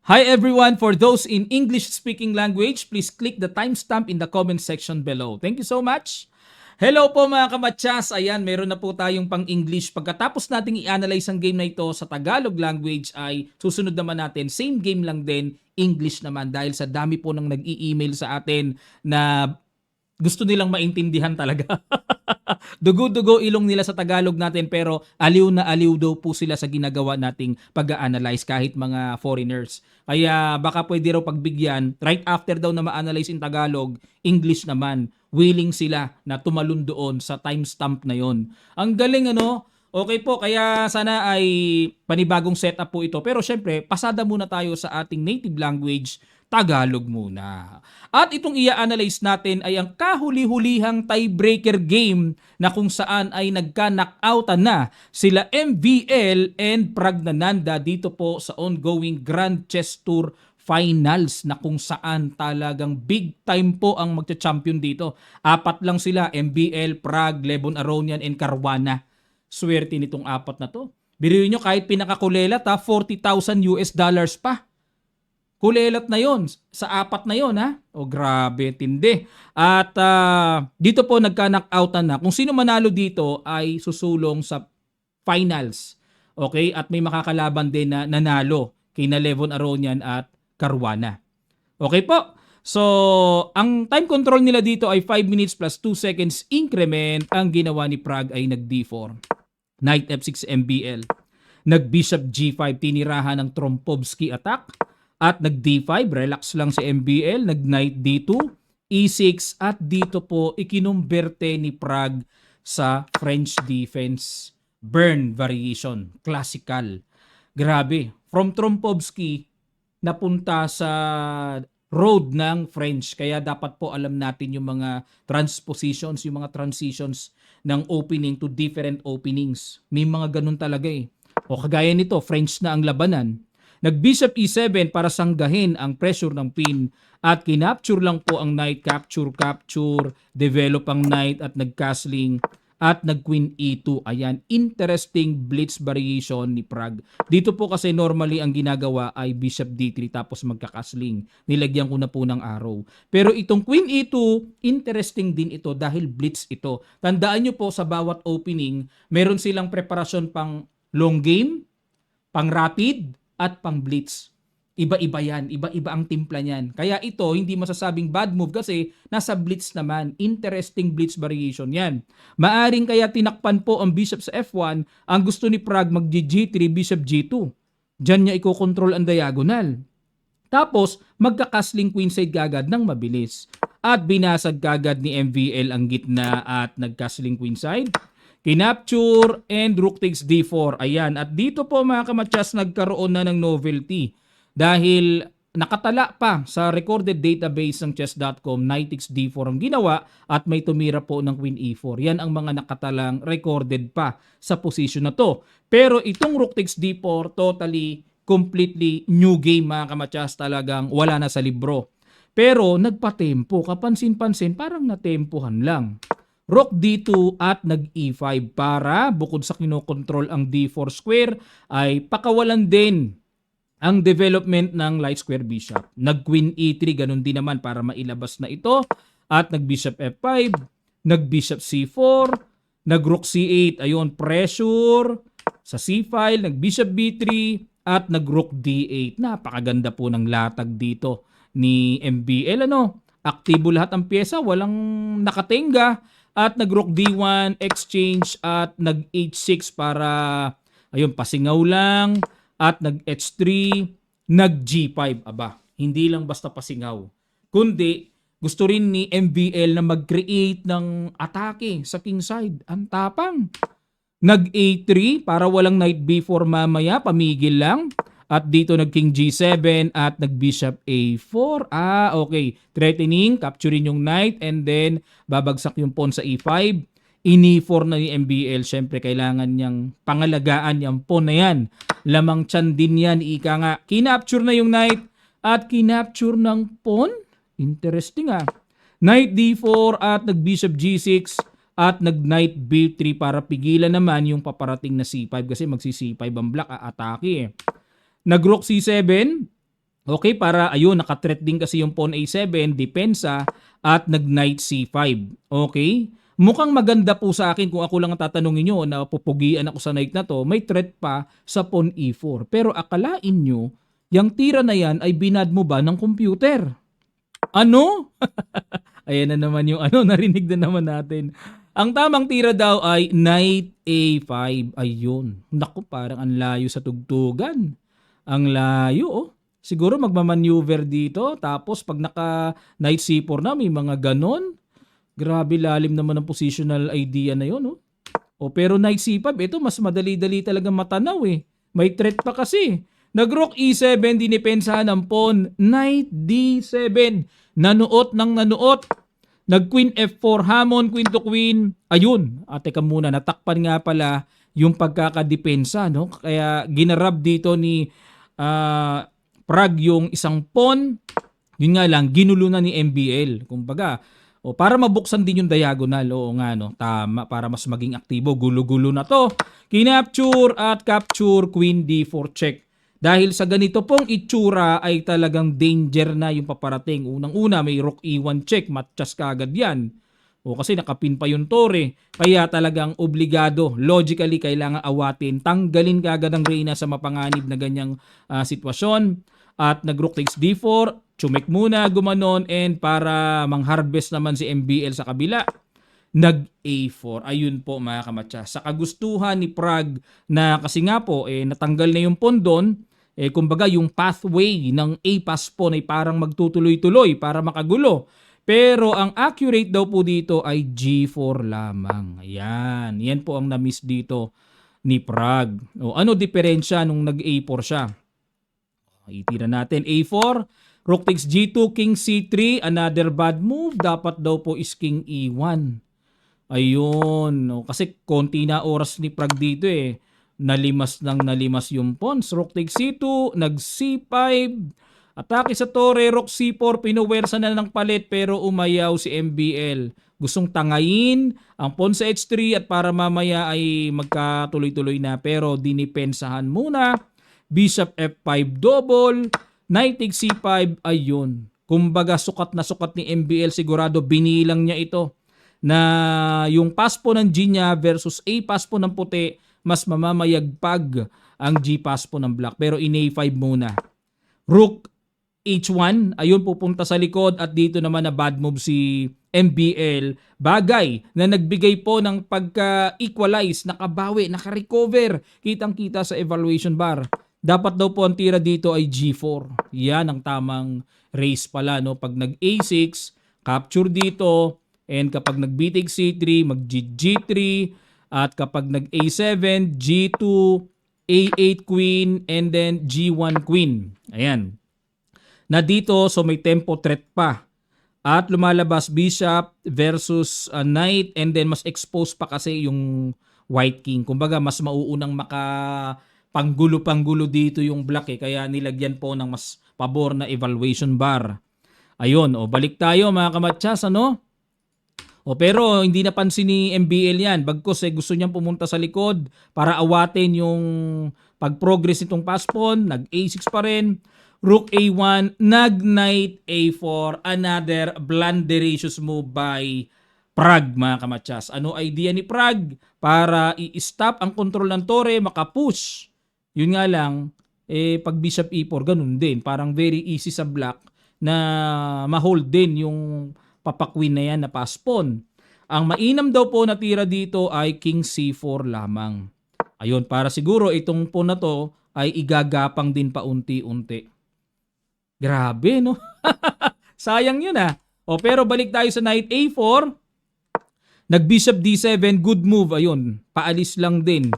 Hi everyone, for those in English speaking language, please click the timestamp in the comment section below. Thank you so much. Hello po mga kamatsas. Ayan, meron na po tayong pang-English. Pagkatapos nating i-analyze ang game na ito sa Tagalog language ay susunod naman natin, same game lang din, English naman. Dahil sa dami po nang nag-i-email sa atin na gusto nilang maintindihan talaga. Dugo-dugo ilong nila sa Tagalog natin pero aliw na aliw daw po sila sa ginagawa nating pag-a-analyze kahit mga foreigners. Kaya baka pwede raw pagbigyan, right after daw na ma-analyze in Tagalog, English naman. Willing sila na tumalon doon sa timestamp na yon. Ang galing ano? Okay po, kaya sana ay panibagong setup po ito. Pero syempre, pasada muna tayo sa ating native language, Tagalog muna. At itong i-analyze natin ay ang kahuli-hulihang tiebreaker game na kung saan ay nagka-knockoutan na sila MVL and Pragnananda dito po sa ongoing Grand Chess Tour Finals na kung saan talagang big time po ang magcha-champion dito. Apat lang sila, MVL, Prag, Levon Aronian, and Caruana. Swerte nitong apat na to. Biruin nyo kahit pinakakulelat ha, $40,000 pa. Kulelat na yon sa apat na yon ha. O grabe, tindi. At dito po nagka-knockoutan na. Kung sino manalo dito ay susulong sa finals. Okay? At may makakalaban din na nanalo kay Levon Aronian at Caruana. Okay po? So, ang time control nila dito ay 5 minutes plus 2 seconds increment. Ang ginawa ni Prag ay nag-D4. Knight F6 MBL. Nag-Bishop G5, tinirahan ng Trompovsky attack. At nag-D5, relax lang si MBL, nag-Knight D2, E6, at dito po ikinumberte ni Prag sa French defense burn variation, classical. Grabe, from Trompovsky napunta sa road ng French, kaya dapat po alam natin yung mga transpositions, yung mga transitions ng opening to different openings. May mga ganun talaga eh. O kagaya nito, French na ang labanan. Nag-Bishop E7 para sanggahin ang pressure ng pin at kinapture lang po ang knight, capture, develop ang knight at nag-castling at nag-Queen E2. Ayan, interesting blitz variation ni Prag. Dito po kasi normally ang ginagawa ay Bishop D3 tapos magka-castling. Nilagyan ko na po ng arrow. Pero itong Queen E2, interesting din ito dahil blitz ito. Tandaan nyo po sa bawat opening, meron silang preparasyon pang long game, pang rapid, at pang blitz. Iba-iba yan. Iba-iba ang timpla niyan. Kaya ito, hindi masasabing bad move kasi nasa blitz naman. Interesting blitz variation yan. Maaring kaya tinakpan po ang bishop sa F1. Ang gusto ni Prag mag-G3, bishop G2. Diyan niya ikokontrol ang diagonal. Tapos, magka-castling queenside kagad ng mabilis. At binasag kagad ni MVL ang gitna at nag-castling queenside. Kinapture and rook takes d4. Ayan. At dito po mga kamatsas nagkaroon na ng novelty. Dahil nakatala pa sa recorded database ng chess.com, knight takes d4 ang ginawa at may tumira po ng queen e4. Yan ang mga nakatalang recorded pa sa position na to. Pero itong rook takes d4, totally, completely new game mga kamatsas. Talagang wala na sa libro. Pero nagpatempo. Kapansin-pansin, parang natempohan lang. Rook D2 at nag-E5 para bukod sa kinokontrol ang D4 square ay pakawalan din ang development ng light square bishop. Nag-Queen E3, ganun din naman para mailabas na ito. At nag-Bishop F5, nag-Bishop C4, nag-Rook C8, ayun, pressure sa C5, nag-Bishop B3 at nag-Rook D8. Napakaganda po ng latag dito ni MBL. Aktibo lahat ang pyesa, walang nakatenga. At nag-Rook D1, exchange at nag-H6 para ayun, pasingaw lang. At nag-H3, nag-G5. Aba, hindi lang basta pasingaw. Kundi, gusto rin ni MVL na mag-create ng atake sa king side. Ang tapang. Nag-A3 para walang knight B4 mamaya, pamigil lang. At dito nag-king G7 at nag-bishop A4. Okay. Threatening, capturing yung knight and then babagsak yung pawn sa E5. Ini-4 na ni MBL. Siyempre, kailangan niyang pangalagaan yung pawn na yan. Lamang tiyan din yan, ika nga. Kinapture na yung knight at kinapture ng pawn. Interesting Knight D4 at nag-bishop G6 at nag-knight B3 para pigilan naman yung paparating na C5 kasi magsi-C5 ang black, atake Nag-rook C7, Okay, para ayun, naka-threat din kasi yung pawn A7, depensa, at nag-knight C5. Okay? Mukhang maganda po sa akin kung ako lang ang tatanungin nyo na pupugian ako sa knight na to, may threat pa sa pawn E4. Pero akalain nyo, yung tira na yan ay binad mo ba ng computer? Ano? Ayan na naman yung ano, narinig na naman natin. Ang tamang tira daw ay knight A5. Ayun. Naku, parang ang layo sa tugtugan. Ang layo, oh. Siguro magmamaneuver dito. Tapos pag naka knight C4 na, may mga ganon. Grabe lalim naman ang positional idea na yun, oh. O pero knight C5, ito mas madali-dali talaga matanaw eh. May threat pa kasi. Nag-rook E7, dinipensahan ng pawn. Knight D7. Nanuot ng nanuot. Nag-queen F4, hamon, queen to queen. Ayun. Teka muna, natakpan nga pala yung pagkakadepensa, no? Kaya ginarab dito ni Prague yung isang pawn. Yun nga lang, ginulo na ni MBL. Kumbaga, para mabuksan din yung diagonal. Oo nga, no? Tama, para mas maging aktibo. Gulo-gulo na to. Kinapture at capture, queen D4 check. Dahil sa ganito pong itsura ay talagang danger na yung paparating. Unang-una, may rook E1 check. Matchas ka agad yan. Kasi nakapin pa yung tore. Kaya talagang obligado, logically, kailangan awatin. Tanggalin ka agad ang reyna sa mapanganib na ganyang sitwasyon. At nag-rook takes D4. Chumek muna, gumanon. And para mang-harvest naman si MBL sa kabila, nag-A4. Ayun po mga kamatsa. Sa kagustuhan ni Prague na kasi nga po, natanggal na yung pondon, kumbaga yung pathway ng A-pass po ay parang magtutuloy-tuloy para makagulo. Pero ang accurate daw po dito ay G4 lamang. Ayan. Yan po ang na-miss dito ni Prague. Ano diferensya nung nag-A4 siya? Itira natin. A4, rook takes G2, King C3, another bad move. Dapat daw po is King E1. Ayun. Kasi konti na oras ni Prague dito eh. Nalimas yung pawns. Rook takes C2, nag C5, atake sa tore, rook C4, pinuwersa na ng palit pero umayaw si MBL. Gustong tangayin ang pawn sa H3 at para mamaya ay magkatuloy-tuloy na pero dinipensahan muna. Bishop F5 double, knight takes C5, ayun. Kumbaga sukat na sukat ni MBL, sigurado binilang niya ito na yung pass po ng G niya versus A pass po ng puti, mas mamamayagpag ang G pass po ng black. Pero in A5 muna. Rook H1, ayun pupunta sa likod at dito naman na bad move si MBL. Bagay na nagbigay po ng pagka-equalize, nakabawi, naka-recover. Kitang-kita sa evaluation bar. Dapat daw po ang tira dito ay G4. Yan ang tamang race pala, no? Pag nag-A6, capture dito. And kapag nag-B takes C3, mag-G3. At kapag nag-A7, G2, A8 queen, and then G1 queen. Ayan. Na dito, so may tempo threat pa. At lumalabas bishop versus knight, and then mas exposed pa kasi yung white king. Kumbaga, mas mauunang panggulo-panggulo dito yung black eh. Kaya nilagyan po ng mas pabor na evaluation bar. Ayun, balik tayo mga kamatsas, ano? Pero hindi napansin ni MBL yan. Bagkus gusto niyang pumunta sa likod para awatin yung pag-progress nitong pass pawn. Nag-A6 pa rin. Rook A1, nag-knight A4. Another blunderacious move by Prague mga kamatsas. Ano idea ni Prague? Para i-stop ang control ng tore, makapush. Yun nga lang, pag bishop E4, ganun din. Parang very easy sa black na ma-hold din yung papakwin na yan na pass pawn. Ang mainam daw po na tira dito ay King C4 lamang. Ayun, para siguro itong pawn na to ay igagapang din paunti-unti. Grabe, no? Sayang yun ah. Pero balik tayo sa knight A4. Nag-bishop D7, good move. Ayun, paalis lang din.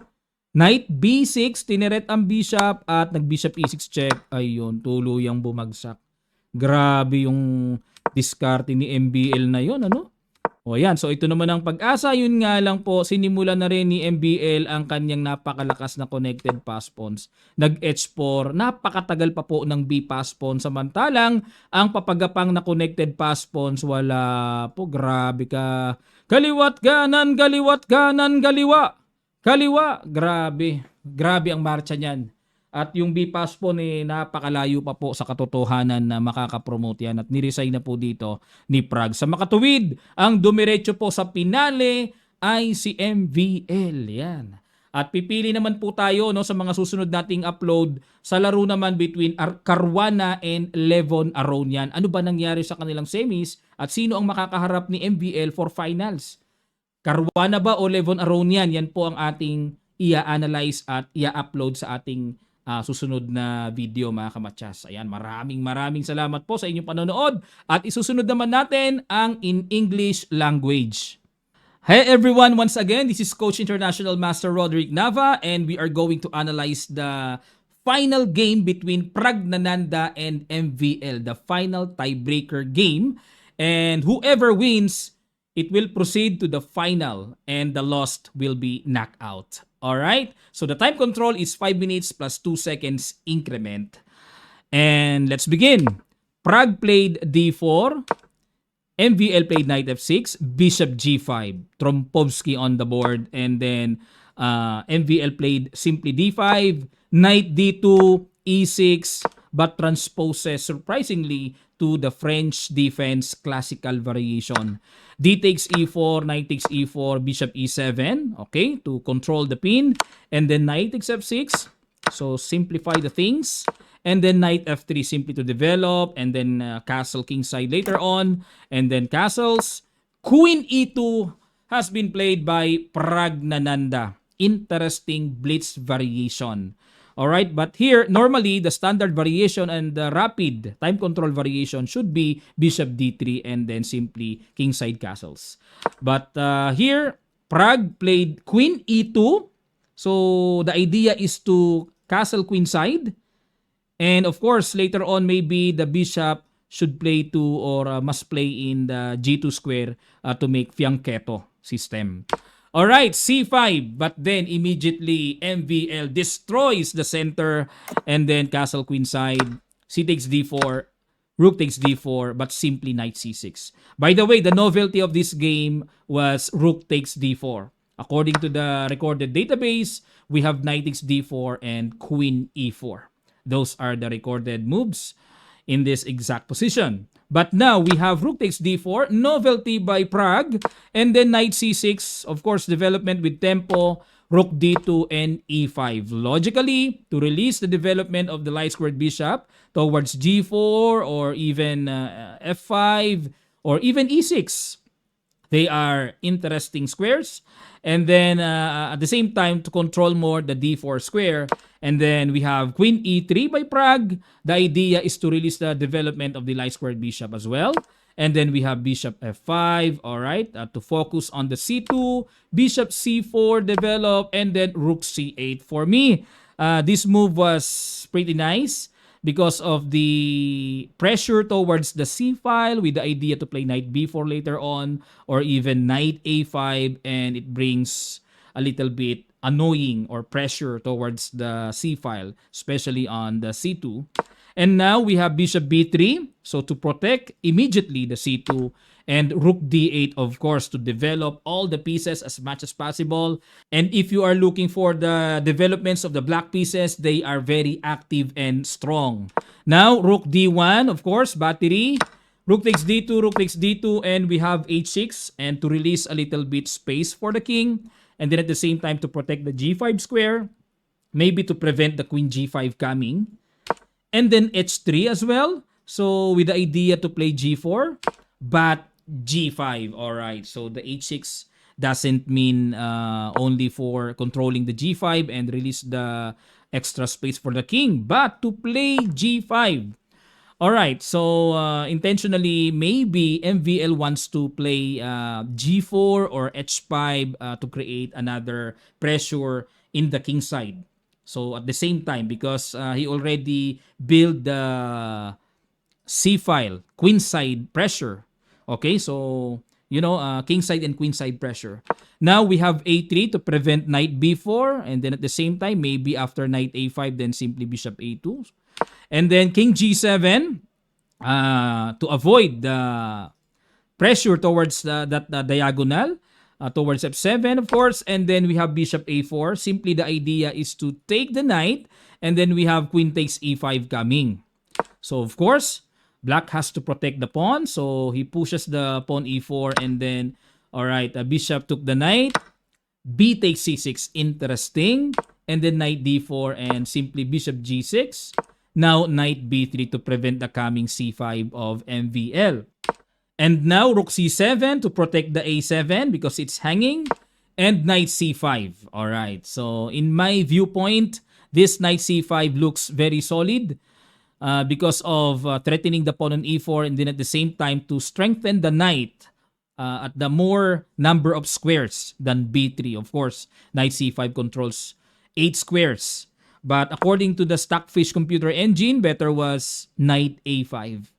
Knight B6, tineret ang bishop at nag-bishop E6 check. Ayun, tuluyang bumagsak. Grabe yung diskarte ni MBL na yun, ano? Yan. So, ito naman ang pag-asa. Yun nga lang po, sinimula na rin ni MBL ang kanyang napakalakas na connected pass pawns. Nag-H4. Napakatagal pa po ng B pass pawn. Samantalang, ang papagapang na connected pass pawns, wala po. Grabe ka. Kaliwat kanan, kaliwat kanan, kaliwa. Kaliwa. Grabe. Grabe ang marcha niyan. At yung B-Pass po ni napakalayo pa po sa katotohanan na makakapromote yan at niresign na po dito ni Prague. Sa makatuwid, ang dumiretso po sa pinale ay si MVL. Yan. At pipili naman po tayo no sa mga susunod nating upload sa laro naman between Caruana and Levon Aronian. Ano ba nangyari sa kanilang semis at sino ang makakaharap ni MVL for finals? Caruana ba o Levon Aronian? Yan po ang ating i-analyze at i-upload sa ating susunod na video mga kamatsas. Ayan, maraming salamat po sa inyong panonood at isusunod naman natin ang in English language. Hey everyone, once again, this is Coach International Master Roderick Nava and we are going to analyze the final game between Pragnananda and MVL, the final tiebreaker game. And whoever wins, it will proceed to the final and the lost will be knocked out. Alright? So the time control is 5 minutes plus 2 seconds increment. And let's begin. Prague played D4. MVL played knight f6, bishop g5, Trompovsky on the board, and then MVL played simply d5, knight d2, e6, but transposes surprisingly to the French defense classical variation. D takes e4, knight takes e4, bishop e7, okay, to control the pin, and then knight takes f6, so simplify the things. And then knight f3 simply to develop. And then castle kingside later on. And then castles. Queen e2 has been played by Pragnananda. Interesting blitz variation. Alright, but here, normally, the standard variation and the rapid time control variation should be bishop d3 and then simply kingside castles. But here, Prague played queen e2. So, the idea is to castle queenside. And of course, later on, maybe the bishop should play to or must play in the g2 square to make fianchetto system. All right, c5, but then immediately MVL destroys the center and then castle queenside, c takes d4, rook takes d4, but simply knight c6. By the way, the novelty of this game was rook takes d4. According to the recorded database, we have knight takes d4 and queen e4. Those are the recorded moves in this exact position. But now we have rook takes d4, novelty by Prague, and then knight c6, of course, development with tempo, rook d2, and e5. Logically, to release the development of the light-squared bishop towards g4 or even f5 or even e6. They are interesting squares. And then at the same time, to control more the d4 square. And then we have queen e3 by Prague. The idea is to release the development of the light-squared bishop as well. And then we have bishop f5, all right, to focus on the c2, bishop c4 develop, and then rook c8. For me, this move was pretty nice because of the pressure towards the c file with the idea to play knight b4 later on or even knight a5, and it brings a little bit annoying or pressure towards the c file, especially on the c2. And now we have bishop b3, so to protect immediately the c2, and rook d8, of course, to develop all the pieces as much as possible. And if you are looking for the developments of the black pieces, they are very active and strong. Now, rook d1, of course, battery. Rook takes d2, rook takes d2, and we have h6, and to release a little bit space for the king. And then at the same time, to protect the g5 square, maybe to prevent the queen g5 coming. And then h3 as well. So with the idea to play g4, but g5. All right. So the h6 doesn't mean only for controlling the g5 and release the extra space for the king, but to play g5. All right. So intentionally, maybe MVL wants to play g4 or h5 to create another pressure in the king side. So at the same time, because he already built the c file, queen side pressure. Okay, so you know, king side and queen side pressure. Now we have a3 to prevent knight b4, and then at the same time, maybe after knight a5, then simply bishop a2, and then king g7 to avoid the pressure towards that diagonal. Towards f7, of course, and then we have bishop a4. Simply the idea is to take the knight and then we have queen takes e5 coming. So of course, black has to protect the pawn, so he pushes the pawn e4, and then, all right, bishop took the knight, b takes c6, interesting, and then knight d4, and simply bishop g6. Now knight b3 to prevent the coming c5 of MVL. And now rook c7 to protect the a7 because it's hanging, and knight c5. All right, so in my viewpoint, this knight c5 looks very solid because of threatening the pawn on e4, and then at the same time to strengthen the knight at the more number of squares than b3. Of course, knight c5 controls 8 squares. But according to the Stockfish computer engine, better was knight a5.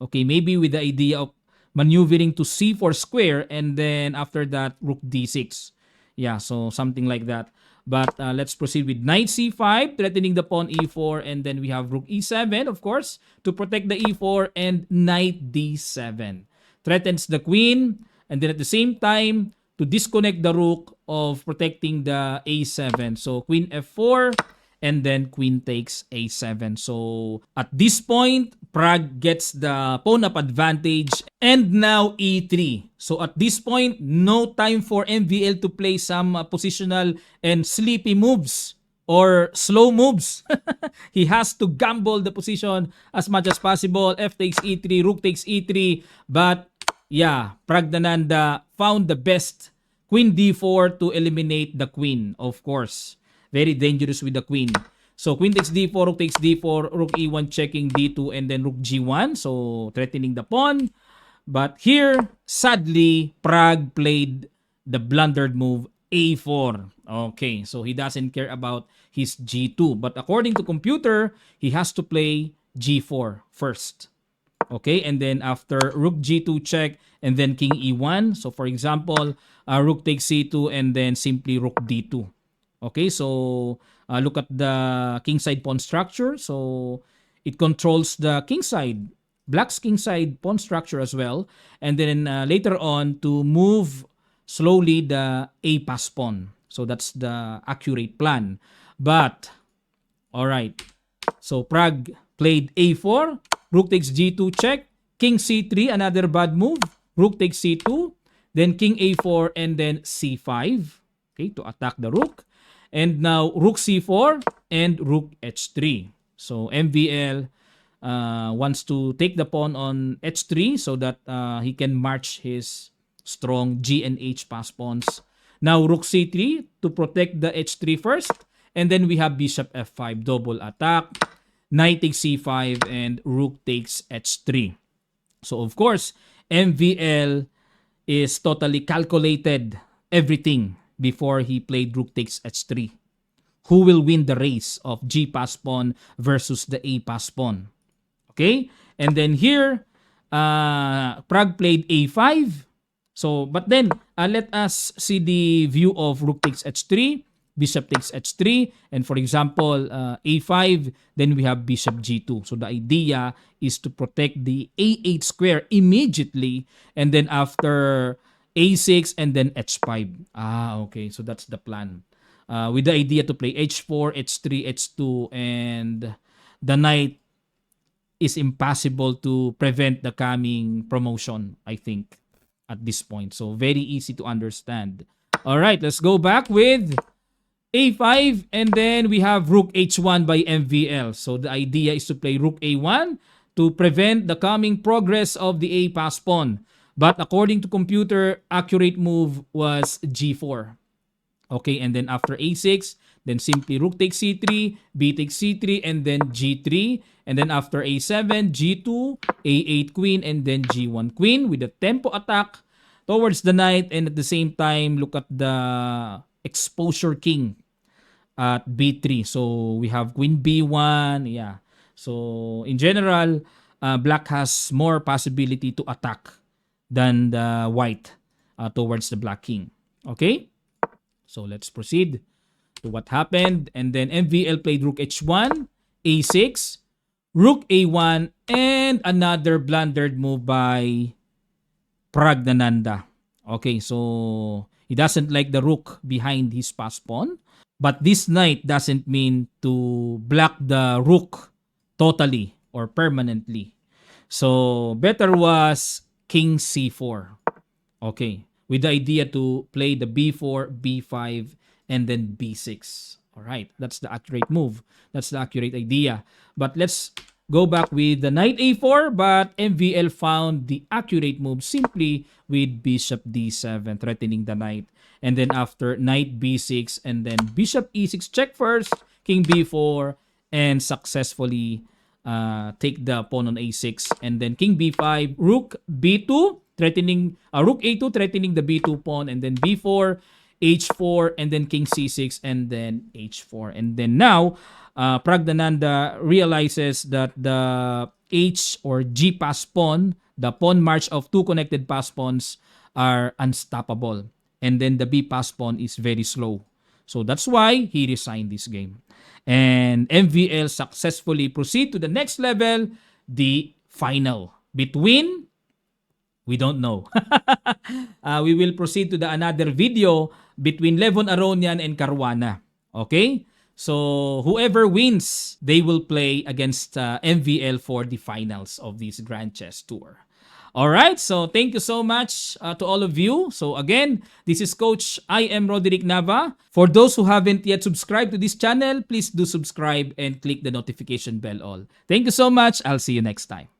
Okay, maybe with the idea of maneuvering to c4 square, and then after that, rook d6. Yeah, so something like that. But let's proceed with knight c5, threatening the pawn e4, and then we have rook e7, of course, to protect the e4, and knight d7. Threatens the queen, and then at the same time, to disconnect the rook of protecting the a7. So queen f4, and then queen takes a7. So at this point, Prague gets the pawn up advantage, and now e3. So at this point, no time for MVL to play some positional and sleepy moves or slow moves. He has to gamble the position as much as possible. F takes e3, rook takes e3. But yeah, Praggnanandhaa found the best queen d4 to eliminate the queen, of course. Very dangerous with the queen. So queen takes d4, rook takes d4, rook e1 checking d2, and then rook g1. So threatening the pawn. But here, sadly, Prague played the blundered move a4. Okay, so he doesn't care about his g2. But according to computer, he has to play g4 first. Okay, and then after rook g2 check, and then king e1. So for example, rook takes c2, and then simply rook d2. Okay, so look at the kingside pawn structure. So it controls the kingside, black's kingside pawn structure as well. And then later on to move slowly the a pass pawn. So that's the accurate plan. But, all right, so Prague played a4, rook takes g2 check, king c3, another bad move, rook takes c2, then king a4, and then c5, okay, to attack the rook. And now rook c4 and rook h3. So MVL wants to take the pawn on h3 so that he can march his strong g and h pass pawns. Now rook c3 to protect the h3 first. And then we have bishop f5, double attack, knight takes c5, and rook takes h3. So of course, MVL is totally calculated everything before he played rook takes h3. Who will win the race of g pass pawn versus the a pass pawn? Okay? And then here, Prague played a5. So, but then, let us see the view of rook takes h3, bishop takes h3, and for example, a5, then we have bishop g2. So the idea is to protect the a8 square immediately, and then after a6 and then h5. Okay. So that's the plan. With the idea to play h4, h3, h2, and the knight is impossible to prevent the coming promotion, I think, at this point. So very easy to understand. All right, let's go back with a5, and then we have rook h1 by MVL. So the idea is to play rook a1 to prevent the coming progress of the a pass pawn. But according to computer, accurate move was g4. Okay, and then after a6, then simply rook takes c3, b takes c3, and then g3. And then after a7, g2, a8 queen, and then g1 queen with the tempo attack towards the knight. And at the same time, look at the exposure king at b3. So we have queen b1. Yeah. So in general, black has more possibility to attack than the white towards the black king. Okay? So let's proceed to what happened. And then MVL played rook h1, a6, rook a1, and another blundered move by Praggnanandhaa. Okay, so he doesn't like the rook behind his pass pawn. But this knight doesn't mean to block the rook totally or permanently. So better was king c4. Okay, with the idea to play the b4, b5, and then b6. All right, that's the accurate move. That's the accurate idea. But let's go back with the knight a4, but MVL found the accurate move simply with bishop d7, threatening the knight. And then after knight b6, and then bishop e6, check first, king b4, and successfully take the pawn on a6, and then king b5, rook b2, threatening rook a2, threatening the b2 pawn, and then b4, h4, and then king c6, and then h4. And then now Pragdananda realizes that the h or g pass pawn, the pawn march of two connected pass pawns, are unstoppable, and then the b pass pawn is very slow. So that's why he resigned this game. And MVL successfully proceed to the next level, the final between, we don't know. We will proceed to the another video between Levon Aronian and Caruana. Okay? So whoever wins, they will play against MVL for the finals of this Grand Chess Tour. All right, so thank you so much to all of you. So again, this is Coach I am Roderick Nava. For those who haven't yet subscribed to this channel, please do subscribe and click the notification bell all. Thank you so much. I'll see you next time.